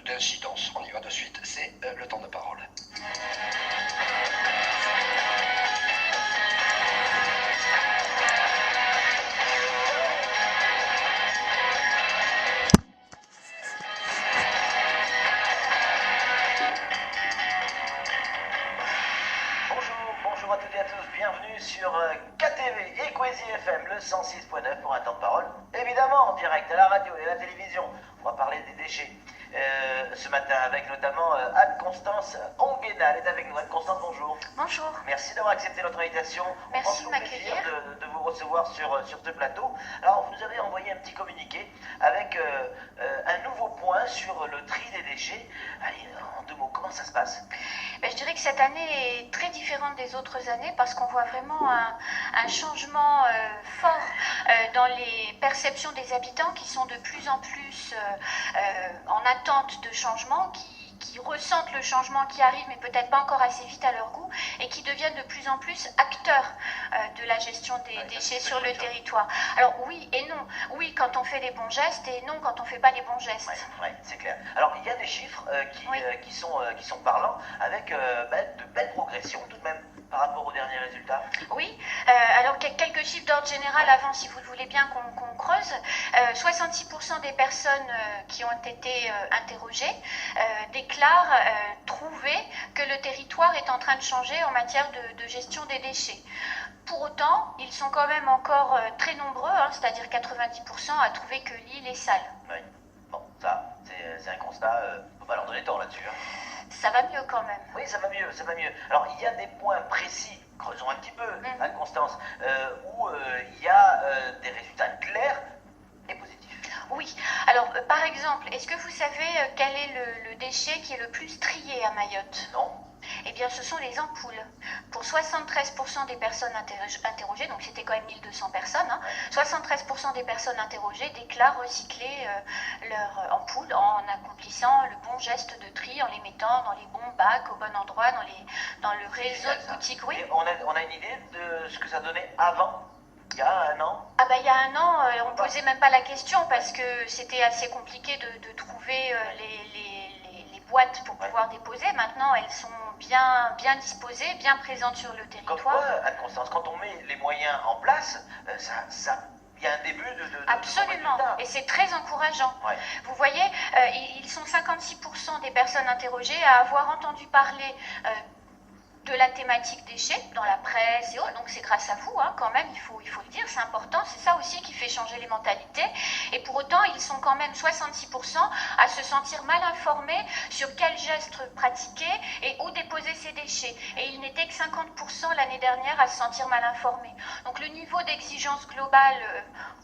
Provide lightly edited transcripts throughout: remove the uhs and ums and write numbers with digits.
d'incidence. On y va de suite, c'est le temps de parole. Bonjour à toutes et à tous, bienvenue sur KTV et Kwezi FM, le 106.9 pour un temps de parole, évidemment en direct à la radio et à la télévision. On va parler des déchets ce matin avec notamment Anne-Constance Onguena. Elle est avec nous. Anne-Constance, bonjour. Bonjour. Merci d'avoir accepté notre invitation. Merci On de prend toujours m'accueillir. plaisir de vous recevoir sur ce plateau. Alors, vous nous avez envoyé un petit communiqué avec un nouveau point sur le tri des déchets. Allez, en deux mots, comment ça se passe? Je dirais que cette année est très différente des autres années parce qu'on voit vraiment un changement fort dans les perceptions des habitants qui sont de plus en plus en attente de changement, qui ressentent le changement qui arrive mais peut-être pas encore assez vite à leur goût et qui deviennent de plus en plus acteurs de la gestion des déchets sur le territoire. Alors oui et non. Oui quand on fait les bons gestes et non quand on fait pas les bons gestes. Oui, c'est clair. Alors il y a des chiffres qui sont parlants avec de belles progressions tout de même par rapport aux derniers résultats. Oui, alors quelques chiffres d'ordre général avant si vous le voulez bien qu'on creuse. 66% des personnes qui ont été interrogées déclarent trouver que le territoire est en train de changer en matière de gestion des déchets. Pour autant, ils sont quand même encore très nombreux, c'est-à-dire 90% à trouver que l'île est sale. Oui, bon, ça, c'est un constat, faut pas leur donner tort là-dessus. Ça va mieux quand même. Oui, ça va mieux, ça va mieux. Alors, il y a des points précis, creusons un petit peu, Anne-Constance, où il y a des résultats clairs et positifs. Oui, alors par exemple, est-ce que vous savez quel est le déchet qui est le plus trié à Mayotte? Non. Eh bien, ce sont les ampoules. Pour 73% des personnes interrogées, donc c'était quand même 1200 personnes, 73% des personnes interrogées déclarent recycler leurs ampoules en accomplissant le bon geste de tri, en les mettant dans les bons bacs, au bon endroit, dans le réseau de boutiques. Oui. Et on a une idée de ce que ça donnait avant? Il y a un an? Il y a un an, on ne posait même pas la question parce que c'était assez compliqué de trouver les boîtes pour pouvoir déposer. Maintenant, elles sont bien disposées, bien présentes sur le territoire. Comme quoi, Anne-Constance, quand on met les moyens en place, il y a un début de Absolument, et c'est très encourageant. Ouais. Vous voyez, ils sont 56% des personnes interrogées à avoir entendu parler de la thématique déchets dans la presse et autres, donc c'est grâce à vous quand même, il faut le dire, c'est important, c'est ça aussi qui fait changer les mentalités, et pour autant ils sont quand même 66% à se sentir mal informés sur quels gestes pratiquer et où déposer ces déchets, et il n'était que 50% l'année dernière à se sentir mal informés. Donc le niveau d'exigence globale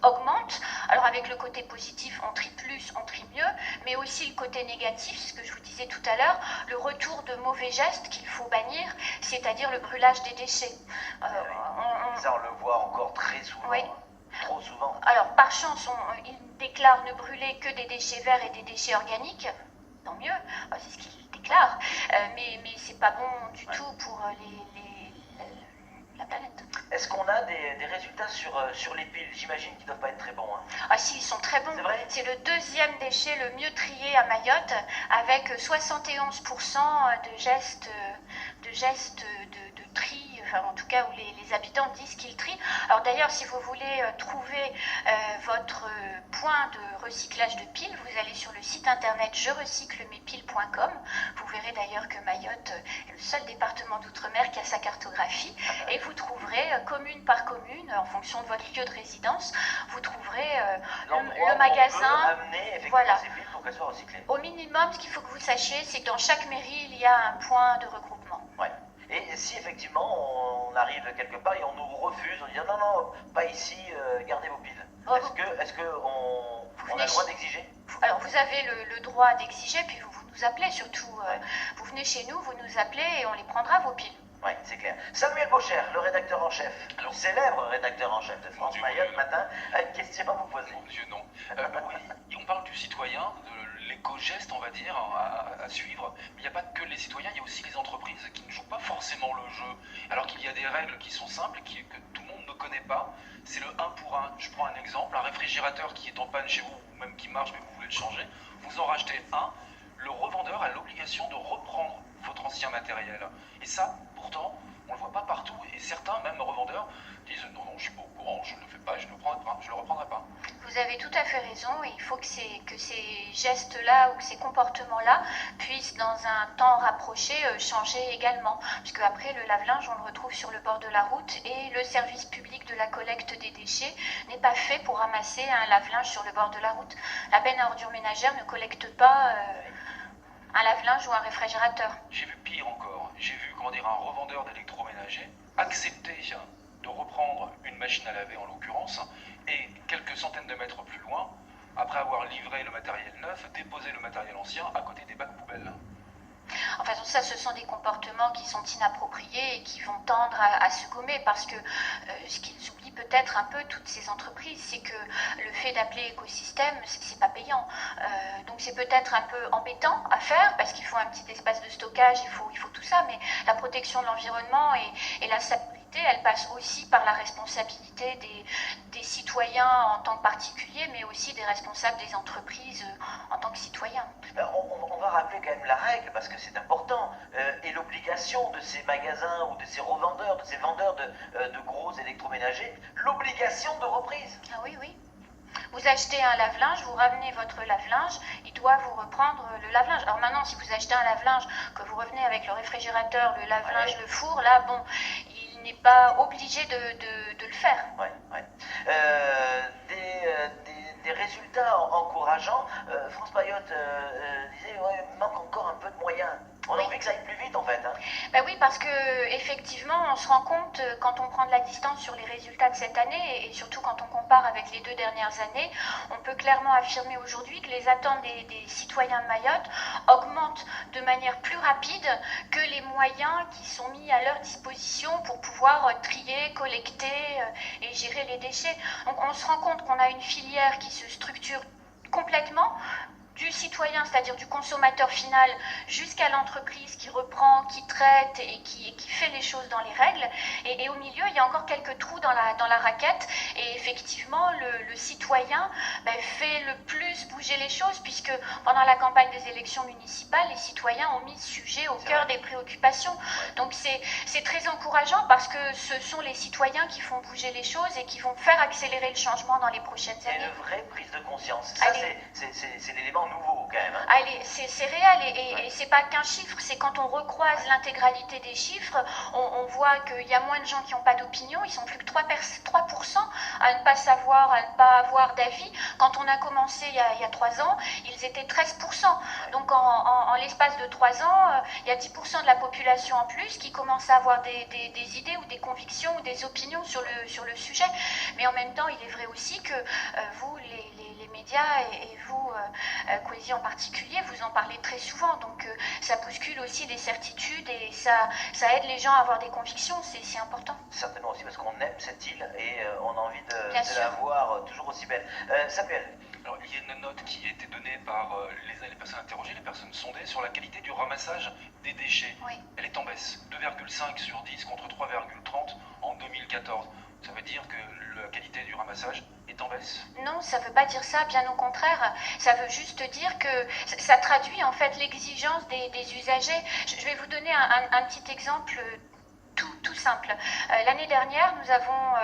augmente. Alors avec le côté positif, on trie plus, on trie mieux, mais aussi le côté négatif, ce que je vous disais tout à l'heure, le retour de mauvais gestes qu'il faut bannir, c'est-à-dire le brûlage des déchets. Ça, on le voit encore très souvent. Oui. Trop souvent. Alors par chance, ils déclarent ne brûler que des déchets verts et des déchets organiques, tant mieux, c'est ce qu'ils déclarent, mais c'est pas bon du tout pour la planète. Est-ce qu'on a des résultats sur les piles? J'imagine qu'ils ne doivent pas être très bons. Ah si, ils sont très bons. C'est vrai? C'est le deuxième déchet le mieux trié à Mayotte, avec 71% de gestes de tri, enfin en tout cas où les habitants disent qu'ils trient. Alors d'ailleurs, si vous voulez trouver votre point de recyclage de piles, vous allez sur le site internet jerecyclemespiles.com. Vous verrez d'ailleurs que Mayotte est le seul département d'outre-mer qui a sa cartographie, et vous trouverez commune par commune, en fonction de votre lieu de résidence, vous trouverez le magasin. Amener voilà. Ces piles pour qu'elles soient recyclées. Au minimum, ce qu'il faut que vous sachiez, c'est que dans chaque mairie, il y a un point de regroupement. Ouais. Et si effectivement on arrive quelque part et on nous refuse, on dit non, pas ici, gardez vos piles. Est-ce qu'on a le droit d'exiger? Alors vous avez le droit d'exiger, puis vous nous appelez surtout. Vous venez chez nous, vous nous appelez et on les prendra vos piles. Oui, c'est clair. Samuel Baucher, le rédacteur en chef, le célèbre rédacteur en chef de France Mayotte Matin, a une question à vous poser. Mon Dieu, non. Oui, on parle du citoyen, de l'éco-geste, on va dire, à suivre. Mais il n'y a pas que les citoyens, il y a aussi les entreprises qui ne jouent pas forcément le jeu. Alors qu'il y a des règles qui sont simples, que tout le monde ne connaît pas. C'est le 1 pour 1. Je prends un exemple, un réfrigérateur qui est en panne chez vous, ou même qui marche, mais vous voulez le changer, vous en rachetez un, le revendeur a l'obligation de reprendre votre ancien matériel. Et ça, pourtant, on ne le voit pas partout. Et certains, même revendeurs, disent non, non, je suis pas au courant, je ne le fais pas, je ne le reprendrai pas. Vous avez tout à fait raison, et il faut que ces gestes-là ou que ces comportements-là puissent, dans un temps rapproché, changer également. Puisque après, le lave-linge, on le retrouve sur le bord de la route, et le service public de la collecte des déchets n'est pas fait pour ramasser un lave-linge sur le bord de la route. La benne à ordures ménagères ne collecte pas un lave-linge ou un réfrigérateur. J'ai vu pire encore. J'ai vu, un revendeur d'électroménager accepter de reprendre une machine à laver en l'occurrence, et quelques centaines de mètres plus loin, après avoir livré le matériel neuf, déposer le matériel ancien à côté des bacs poubelles. Enfin, ça, ce sont des comportements qui sont inappropriés et qui vont tendre à se gommer, parce que ce qu'ils oublient peut-être un peu, toutes ces entreprises, c'est que le fait d'appeler écosystème, c'est pas payant. Donc c'est peut-être un peu embêtant à faire, parce qu'il faut un petit espace de stockage, il faut tout ça, mais la protection de l'environnement et la sécurité, elle passe aussi par la responsabilité des citoyens en tant que particuliers, mais aussi des responsables des entreprises en tant que citoyens. On va rappeler quand même la règle, parce que c'est important, et l'obligation de ces magasins ou de ces revendeurs, de ces vendeurs de gros électroménagers, l'obligation de reprise. Ah oui, oui. Vous achetez un lave-linge, vous ramenez votre lave-linge, il doit vous reprendre le lave-linge. Alors maintenant, si vous achetez un lave-linge, que vous revenez avec le réfrigérateur, le lave-linge, le four, là, bon, il n'est pas obligé de le faire. Ouais. Des résultats encourageants. France Mayotte disait, ouais, il manque encore un peu de moyens. On a envie que ça aille plus vite en fait. Hein. Ben oui, parce que effectivement, on se rend compte quand on prend de la distance sur les résultats de cette année, et surtout quand on compare avec les 2 dernières années, on peut clairement affirmer aujourd'hui que les attentes des citoyens de Mayotte augmentent de manière plus rapide que les moyens qui sont mis à leur disposition pour pouvoir trier, collecter et gérer les déchets. Donc on se rend compte qu'on a une filière qui se structure complètement, du citoyen, c'est-à-dire du consommateur final, jusqu'à l'entreprise qui reprend, qui traite et qui fait les choses dans les règles. Et au milieu, il y a encore quelques trous dans la raquette. Et effectivement, le citoyen fait le plus bouger les choses, puisque pendant la campagne des élections municipales, les citoyens ont mis ce sujet au cœur des préoccupations. Donc c'est très encourageant, parce que ce sont les citoyens qui font bouger les choses et qui vont faire accélérer le changement dans les prochaines années. C'est une vraie prise de conscience. Ça, c'est l'élément nouveau quand même. Hein. Allez, c'est réel, et c'est pas qu'un chiffre, c'est quand on recroise l'intégralité des chiffres, on voit qu'il y a moins de gens qui n'ont pas d'opinion, ils sont plus que 3% à ne pas savoir, à ne pas avoir d'avis. Quand on a commencé il y a 3 ans, ils étaient 13%. Donc en l'espace de 3 ans, il y a 10% de la population en plus qui commence à avoir des idées ou des convictions ou des opinions sur le sujet. Mais en même temps, il est vrai aussi que vous, les médias, et vous, Coésie en particulier, vous en parlez très souvent, donc ça bouscule aussi les certitudes, et ça aide les gens à avoir des convictions, c'est important. Certainement aussi parce qu'on aime cette île, et on a envie de sûr. la voir toujours aussi belle. Samuel. Alors, il y a une note qui a été donnée par les personnes interrogées, les personnes sondées, sur la qualité du ramassage des déchets. Oui. Elle est en baisse, 2,5 sur 10 contre 3,30 en 2014. Ça veut dire que la qualité du ramassage est en baisse? Non, ça ne veut pas dire ça, bien au contraire. Ça veut juste dire que ça traduit en fait l'exigence des usagers. Je vais vous donner un petit exemple tout simple. L'année dernière, nous avons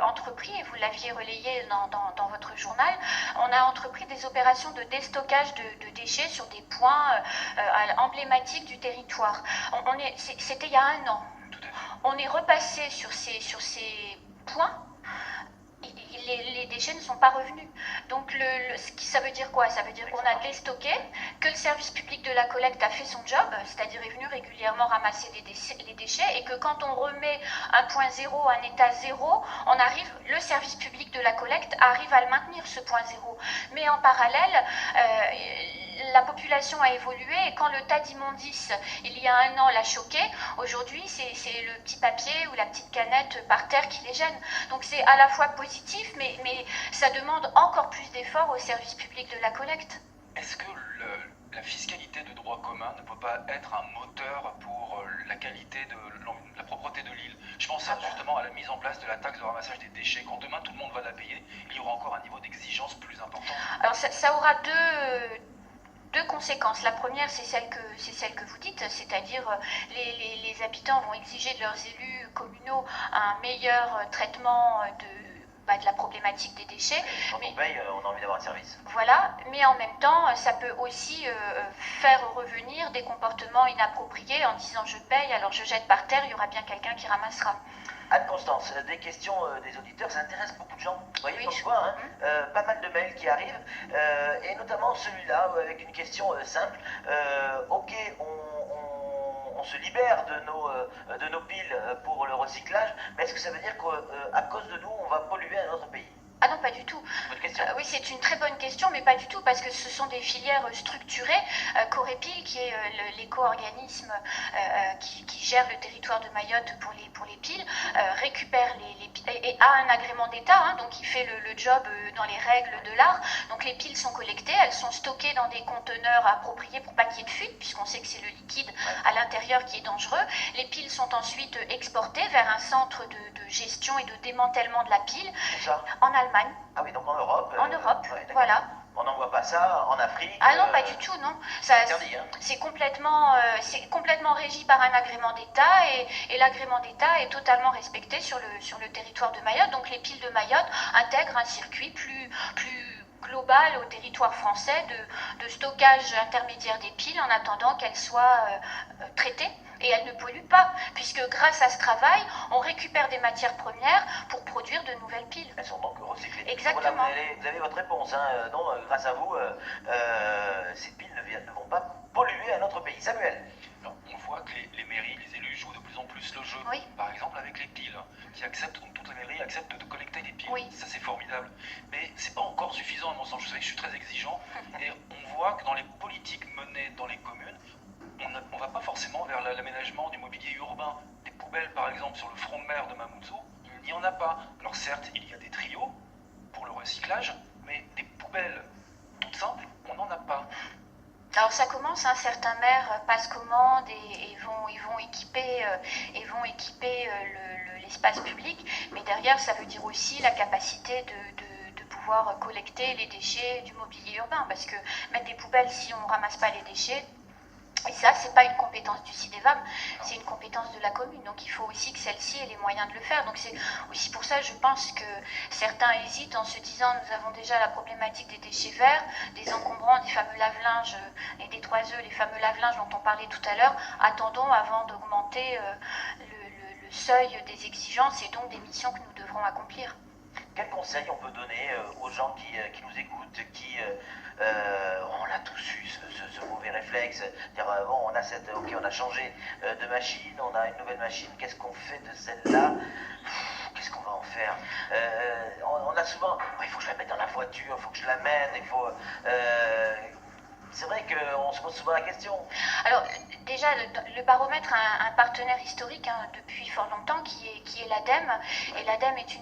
entrepris, et vous l'aviez relayé dans votre journal, on a entrepris des opérations de déstockage de déchets sur des points emblématiques du territoire. C'était il y a 1 an. On est repassé sur ces points. Les déchets ne sont pas revenus. Donc ça veut dire quoi? Ça veut dire qu'on a déstocké, que le service public de la collecte a fait son job, c'est-à-dire est venu régulièrement ramasser les déchets, et que quand on remet un point zéro, un état zéro, le service public de la collecte arrive à le maintenir, ce point zéro. Mais en parallèle, la population a évolué, et quand le tas d'immondices, il y a 1 an, l'a choqué, aujourd'hui c'est le petit papier ou la petite canette par terre qui les gêne. Donc c'est à la fois positif, mais ça demande encore plus d'efforts au service public de la collecte. Est-ce que la fiscalité de droit commun ne peut pas être un moteur pour la qualité de la propreté de l'île? Je Je pense justement à la mise en place de la taxe de ramassage des déchets. Quand demain tout le monde va la payer, il y aura encore un niveau d'exigence plus important. Alors ça aura deux conséquences. La première, c'est celle que vous dites, c'est-à-dire les habitants vont exiger de leurs élus communaux un meilleur traitement de la problématique des déchets. Quand on paye, on a envie d'avoir un service. Voilà, mais en même temps, ça peut aussi faire revenir des comportements inappropriés en disant je paye, alors je jette par terre, il y aura bien quelqu'un qui ramassera. Anne-Constance, des questions des auditeurs, ça intéresse beaucoup de gens. Vous voyez, comme quoi, hein, pas mal de mails qui arrivent, et notamment celui-là, avec une question simple. Ok, on se libère de nos piles pour le recyclage, mais est-ce que ça veut dire qu'à cause de nous, on va polluer un autre pays? Ah non, pas du tout. Bonne question. Oui, c'est une très bonne question, mais pas du tout, parce que ce sont des filières structurées. Corépil, qui est l'éco-organisme qui gère le territoire de Mayotte pour les piles, récupère les piles et a un agrément d'État, hein, donc il fait le job dans les règles de l'art. Donc les piles sont collectées, elles sont stockées dans des conteneurs appropriés pour pas qu'il y ait de fuite, puisqu'on sait que c'est le liquide à l'intérieur qui est dangereux. Les piles sont ensuite exportées vers un centre de gestion et de démantèlement de la pile en Allemagne. Ah oui, donc en Europe. En Europe, ouais, voilà. On n'envoie pas ça en Afrique. Ah non, pas du tout, non. Interdit, hein. C'est complètement régi par un agrément d'État et l'agrément d'État est totalement respecté sur le territoire de Mayotte. Donc les piles de Mayotte intègrent un circuit plus global au territoire français de stockage intermédiaire des piles en attendant qu'elles soient traitées. Et elles ne polluent pas, puisque grâce à ce travail, on récupère des matières premières pour produire de nouvelles piles. Elles sont donc recyclées. Exactement. Voilà, vous avez votre réponse. Hein. Non, grâce à vous, ces piles ne vont pas polluer à notre pays. Samuel. Alors, on voit que les mairies, les élus jouent de plus en plus le jeu. Oui. Par exemple avec les piles, qui acceptent, donc toutes les mairies acceptent de collecter les piles. Oui. Ça c'est formidable. Mais c'est pas encore suffisant à mon sens. Je sais que je suis très exigeant. Et on voit que dans les politiques menées dans les communes, on ne va pas forcément vers l'aménagement du mobilier urbain. Des poubelles, par exemple, sur le front de mer de Mamoudzou, il n'y en a pas. Alors certes, il y a des trios pour le recyclage, mais des poubelles toutes simples, on n'en a pas. Alors ça commence, hein, certains maires passent commande et vont équiper l'espace public, mais derrière ça veut dire aussi la capacité de pouvoir collecter les déchets du mobilier urbain, parce que mettre des poubelles si on ne ramasse pas les déchets, et ça, c'est pas une compétence du CIDEVAM, c'est une compétence de la commune. Donc il faut aussi que celle-ci ait les moyens de le faire. Donc c'est aussi pour ça, je pense que certains hésitent en se disant nous avons déjà la problématique des déchets verts, des encombrants, des fameux lave-linges et des toiseux, les fameux lave-linges dont on parlait tout à l'heure. Attendons avant d'augmenter le seuil des exigences et donc des missions que nous devrons accomplir. Quel conseil on peut donner aux gens qui nous écoutent, qui on a tous eu ce mauvais réflexe, dire bon, on a changé de machine, on a une nouvelle machine, qu'est-ce qu'on fait de celle-là? Qu'est-ce qu'on va en faire? On a souvent, il faut que je la mette dans la voiture, il faut que je l'amène, il faut... c'est vrai qu'on se pose souvent la question. Alors déjà, le baromètre a un partenaire historique, hein, depuis fort longtemps qui est l'ADEME. Et l'ADEME est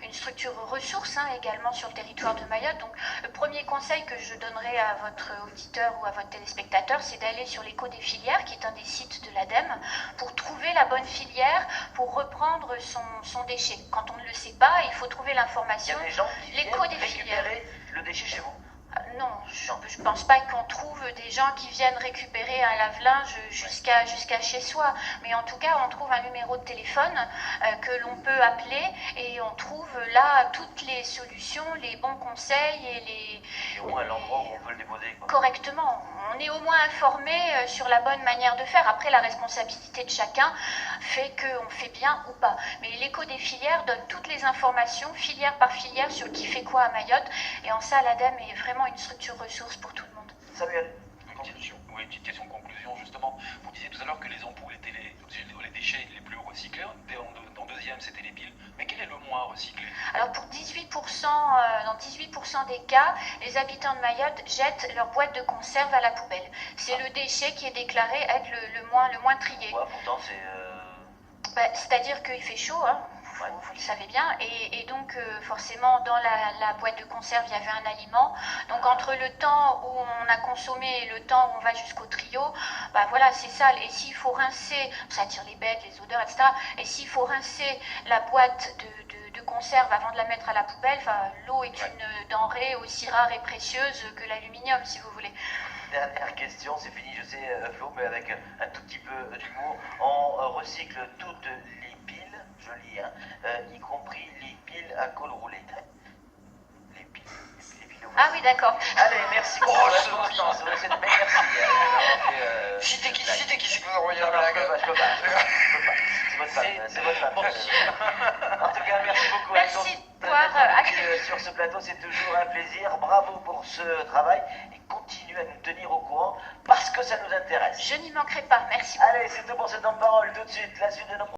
une structure ressource, hein, également sur le territoire de Mayotte. Donc le premier conseil que je donnerai à votre auditeur ou à votre téléspectateur, c'est d'aller sur l'éco des filières, qui est un des sites de l'ADEME, pour trouver la bonne filière, pour reprendre son déchet. Quand on ne le sait pas, il faut trouver l'information. Il y a des gens qui viennent L'éco des filières. récupérer le déchet chez vous? Non, je ne pense pas qu'on trouve des gens qui viennent récupérer un lave-linge jusqu'à chez soi. Mais en tout cas, on trouve un numéro de téléphone que l'on peut appeler et on trouve là toutes les solutions, les bons conseils et au moins l'endroit où on peut le déposer, quoi. Correctement. On est au moins informé sur la bonne manière de faire. Après, la responsabilité de chacun fait qu'on fait bien ou pas. Mais l'éco des filières donne toutes les informations, filière par filière, sur qui fait quoi à Mayotte. Et en ça, l'ADEME est vraiment une structure ressource pour tout le monde. Samuel. Une petite question de conclusion, justement. Vous disiez tout à l'heure que les ampoules étaient les déchets les plus recyclés. En deuxième, c'était les piles. Mais quel est le moins recyclé? Alors pour 18%, dans 18% des cas, les habitants de Mayotte jettent leur boîte de conserve à la poubelle. C'est le déchet qui est déclaré être le moins trié. Ouais, pourtant c'est... C'est-à-dire qu'il fait chaud, hein. vous le savez bien. Et donc, forcément, dans la boîte de conserve, il y avait un aliment. Donc, entre le temps où on a consommé et le temps où on va jusqu'au trio, bah voilà, c'est sale. Et s'il faut rincer, ça attire les bêtes, les odeurs, etc. Et s'il faut rincer la boîte de conserve avant de la mettre à la poubelle, l'eau est une denrée aussi rare et précieuse que l'aluminium, si vous voulez. Dernière question, c'est fini, je sais, Flo, mais avec un tout petit peu d'humour. On recycle toutes les piles, joli, hein, y compris les piles à col roulé. Les piles au Ah oui, d'accord. Allez, merci beaucoup. Constance, vous laissez merci. Citez qui c'est que vous envoyez la Je blague? peux pas. C'est votre femme. En tout cas, merci beaucoup. Merci de Alexandre, pouvoir d'être venu sur ce plateau, c'est toujours un plaisir. Bravo pour ce travail et continuez à nous tenir au courant parce que ça nous intéresse. Je n'y manquerai pas. Merci. Allez, c'est tout pour ce temps de parole. Tout de suite, la suite de nos